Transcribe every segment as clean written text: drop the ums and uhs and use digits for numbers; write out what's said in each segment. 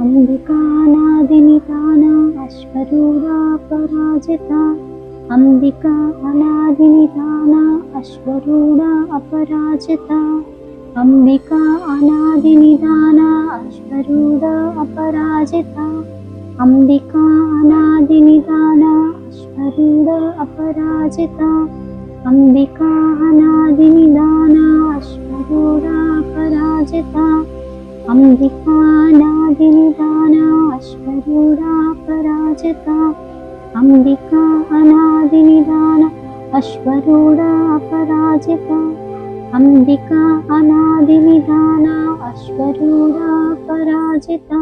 अम्बिकानादिनिदाना अश्वरूढा पराजिता Ambika अनादिनिदाना अश्वरूढा Aparajita Ambika अनादिनिदाना अश्वरूढा Aparajita Ambika अनादिनिदाना अश्वरूढा Aparajita Ambika अनादिनिदाना अश्वरूढा Aparajita Ambika अनादिनिदाना अश्वरूढा पराजिता Ambika अनादिनिदाना अश्वरूढा पराजिता Ambika अनादिनिदाना अश्वरूढा पराजिता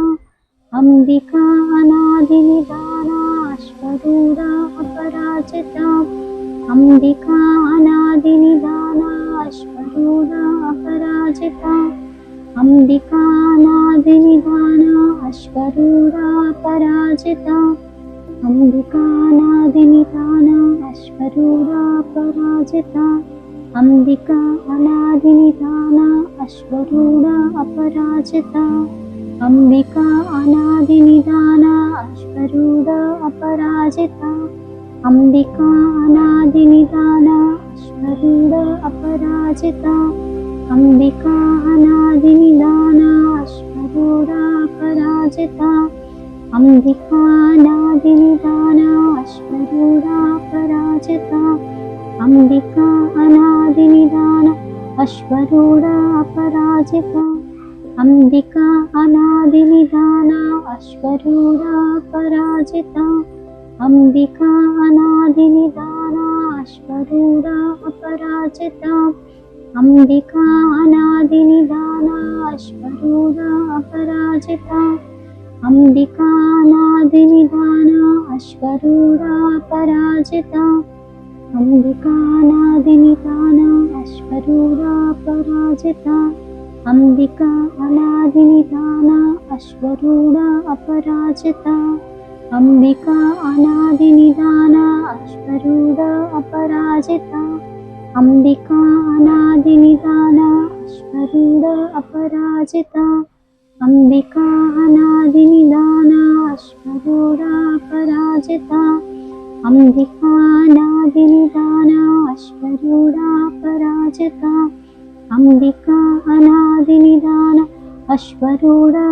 Ambika अनादिनिदाना अश्वरूढा Aparajita Ambika अनादिनिदाना अश्वरूढा Aparajita Ambika अनादिनिदाना अश्वरूढा पराजिता Ambika अनादिनिदाना अश्वरूढा पराजिता Ambika अनादिनिदाना अश्वरूढा Aparajita Ambika अनादिनिदाना अश्वरूढा Aparajita Ambika अनादिनिदाना अश्वरूढा Aparajita Ambika अनादिनिदाना अश्वरूढा पराजिता Ambika अनादिनिदाना अश्वरूढा पराजिता Ambika अनादिनिदाना अश्वरूढा पराजिता Ambika अनादिनिदाना अश्वरूढा पराजिता Ambika अनादिनिदाना अश्वरूढा Aparajita Ambika अनादिनिदाना अश्वरूढा Aparajita Ambika अनादिनिदाना अश्वरूढा पराजिता Ambika अनादिनिदाना अश्वरूढा पराजिता Ambika अनादिनिदाना अश्वरूढा Aparajita Ambika अनादिनिदाना अश्वरूढा Aparajita Ambika अनादिनिदाना अश्वरूढा Aparajita Ambika अनादिनिदाना अश्वरूढा पराजिता Ambika अनादिनिदाना अश्वरूढा पराजिता Ambika अनादिनिदाना अश्वरूढा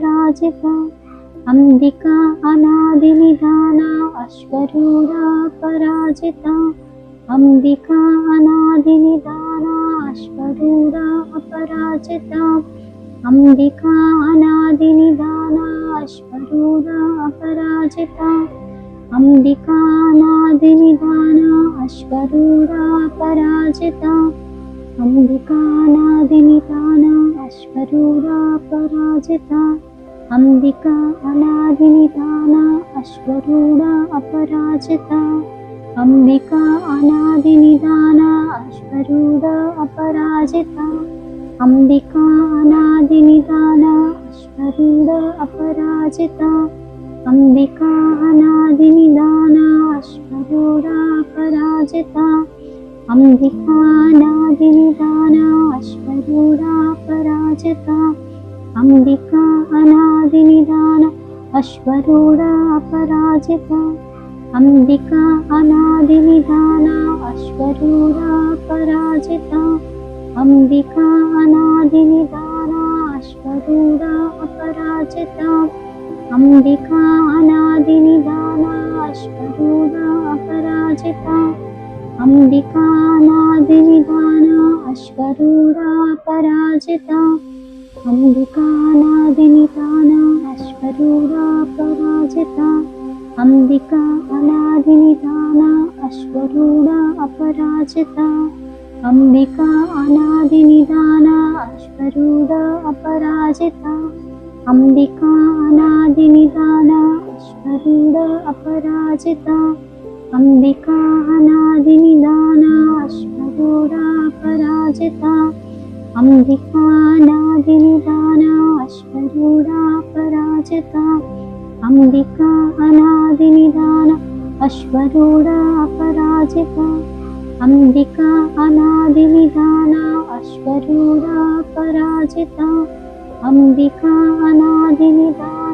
पराजिता Ambika अनादिनिदाना अश्वरूढा पराजिता Ambika अनादिनिदाना अश्वरूढा Aparajita Ambika अनादिनिदाना अश्वरूढा Aparajita Ambika अनादिनिदाना अश्वरूढा पराजिता Ambika अनादिनिदाना अश्वरूढा पराजिता Ambika अनादिनिदाना अश्वरूढा Aparajita Ambika अनादिनिदाना अश्वरूढा Aparajita Ambika अनादिनिदाना अश्वरूढा Aparajita Ambika अनादिनिदाना अश्वरूढा Aparajita Ambika अनादिनिदाना अश्वरूढा Aparajita Ambika अनादिनिदाना अश्वरूढा Aparajita Ambika अनादिनिदाना अश्वरूढा Aparajita Ambika अनादिनिदाना अश्वरूढा Aparajita Ambika अनादिनिदाना अश्वरूढा Aparajita Ambika अनादिनिदाना अश्वरूढा Aparajita Ambika अनादिनिदाना अश्वरूढा Aparajita Ambika अनादिनिदाना अश्वरूढा Aparajita Ambika अनादिनिदाना अश्वरूढा Aparajita Ambika अनादिनिदाना अश्वरूढा Aparajita Ambika अनादिनिदाना अश्वरूढा Aparajita Ambika अनादिनिदाना अश्वरूढा Aparajita Ambika अनादिनिदाना अश्वरूढा Aparajita Ambika अनादिनिदाना अश्वरूढा Aparajita Ambika अनादिनिदाना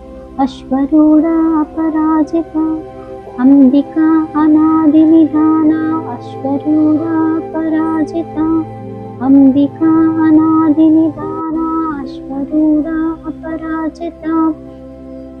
अश्वरूढा पराजिता Ambika अनादिनिधाना अश्वरूढा पराजिता Ambika अनादिनिधाना अश्वरूढा पराजिता